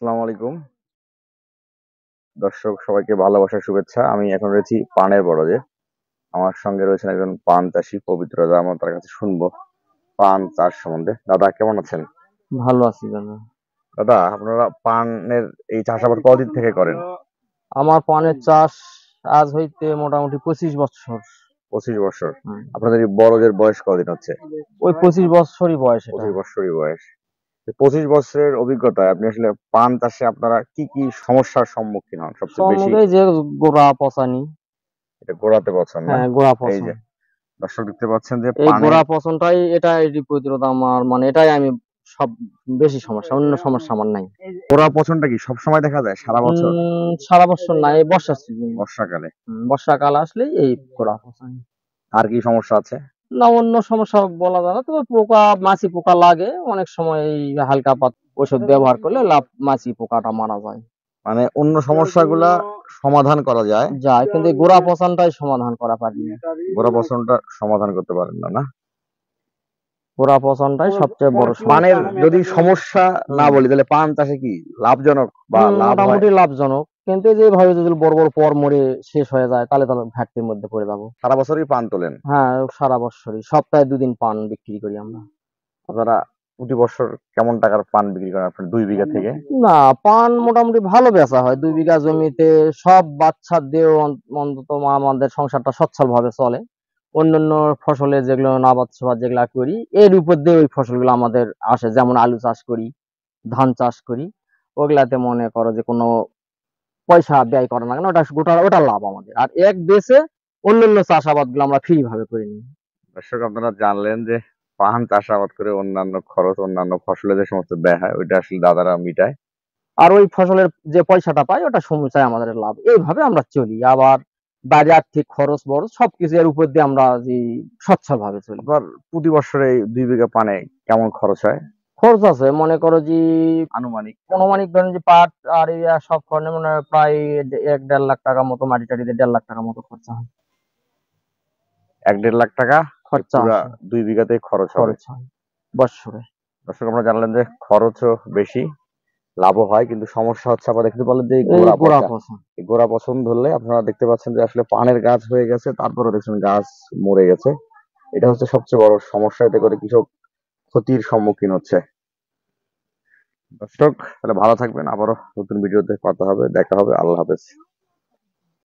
আসসালামু আলাইকুম দর্শক, সবাইকে ভালোবাসার শুভেচ্ছা। আমি এখন রয়েছি পানের বড়জে। আমার সঙ্গে রয়েছেন একজন পান চাষী পবিত্র দাদা। আমরা তার কাছে শুনবো পান চাষ সম্বন্ধে। দাদা, কেমন আছেন? ভালো আছি দাদা। দাদা, আপনারা পানের এই চাষাবাদ কতদিন থেকে করেন? আমার পানের চাষ আজ হইতে মোটামুটি 25 বছর। 25 বছর। হুম। আপনাদের এই বড়দের বয়স কতদিন হচ্ছে? ওই 25 বছরই বয়স এটা। 25 বছরই বয়স। 25 বছরের অভিজ্ঞতায় আপনি আসলে পান চাষে আপনারা কি কি সমস্যার সম্মুখীন হন সবচেয়ে বেশি? সম্মুখে যে গোড়া পচানি। এটা গোড়াতে পছন্দ না? হ্যাঁ, গোড়া এই পচন। যে দর্শক দেখতে পাচ্ছেন যে এই পানের গোড়া পচনটাই এটাই প্রতিরোধ আমার, মানে এটাই আমি সব বেশি সমস্যা, অন্য সমস্যা আমার নাই। গোড়া পছন্দটা কি সবসময় দেখা যায় সারা বছর? সারা বছর নাই, এই বর্ষার সিজন। বর্ষাকালে? বর্ষাকাল আসলেই এই গোড়া পচন। আর কি সমস্যা আছে? না, অন্য সমস্যা বলা যায় না, তবে পোকা, মাছি পোকা লাগে অনেক সময়। এই হালকা ওষুধ ব্যবহার করলে মাছি পোকাটা মারা যায়। মানে অন্য সমস্যাগুলা সমাধান করা যায়, যায়, কিন্তু এই গোড়া পচানটাই সমাধান করা পারি না। গোড়া পছন্দটা সমাধান করতে পারেন না, না? গোড়া পচানটাই সবচেয়ে বড় পানের সমস্যা। যদি সমস্যা না হুম। বলি, তাহলে পান চাষে কি লাভজনক বা লাভ হয়? মোটামুটি লাভজনক, কিন্তু যেভাবে যদি বড় বড় পর মরে শেষ হয়ে যায় তাহলে তো ঘাটতির মধ্যে পড়ে যাবো। সারা বছরই পান তোলেন? হ্যাঁ, সারা বছরই সপ্তাহে 2 দিন পান বিক্রি করি আমরা। আপনারা প্রতি বছর কেমন টাকার পান বিক্রি করেন আপনার 2 বিঘা থেকে? না, পান মোটামুটি ভালো বেচা হয়। 2 বিঘা জমিতে সব বাচ্চা দিয়েও অন্তত আমাদের সংসারটা সচ্ছল ভাবে চলে। অন্যান্য ফসলে যেগুলো আবাদ সাবাদ যেগুলা করি, এর উপর দিয়ে ওই ফসলগুলো আমাদের আসে। যেমন আলু চাষ করি, ধান চাষ করি। ওগুলাতে মনে করো যে কোনো পয়সা ব্যয় করা না কেন, ওটা লাভ আমাদের। আর এক বেচে অন্যান্য চাষাবাদ গুলো আমরা ফ্রি ভাবে করে নিই। দর্শক, আপনারা জানলেন যে পান চাষাবাদ করে অন্যান্য খরচ, অন্যান্য ফসলে যে সমস্ত ব্যয় হয় ওইটা আসলে দাদারা মিটায়। আর ওই ফসলের যে পয়সাটা পাই ওটা সমুচায় আমাদের লাভ। এইভাবে আমরা চলি। আবার বাইরে আর্থিক খরচ বড় সবকিছু এর উপর দিয়ে আমরা যে সচ্ছল ভাবে চলি। আপনার প্রতি বছরে এই 2 বিঘা পানে কেমন খরচ হয় খরচ আছে মনে করো যে আনুমানিক? অনুমানিক ধরেন যে পাট আর ইয়া সব খরচে মনে হয় প্রায় 1-1.5 লাখ টাকা মতো, মাটি টাটিতে 1.5 লাখ টাকা মতো খরচা হয়। 1-1.5 লাখ টাকা এই খরচা পুরা আছে, 2 বিঘাতেই খরচ হবে। খরচ হয় বৎসরে। দর্শক, আমরা জানলেন যে খরচও বেশি, লাভও হয়, কিন্তু সমস্যা হচ্ছে আপনারা দেখতে পারলেন যে এই এই গোড়া গোড়া পচা। পচা। এই গোড়া পচন ধরলে আপনারা দেখতে পাচ্ছেন যে আসলে পানের গাছ হয়ে গেছে, তারপরে দেখছেন গাছ মরে গেছে। এটা হচ্ছে সবচেয়ে বড় সমস্যা। এতে করে কৃষক ক্ষতির সম্মুখীন হচ্ছে। দর্শক, তাহলে ভালো থাকবেন। আবারও নতুন ভিডিওতে কথা হবে, দেখা হবে। আল্লাহ হাফেজ।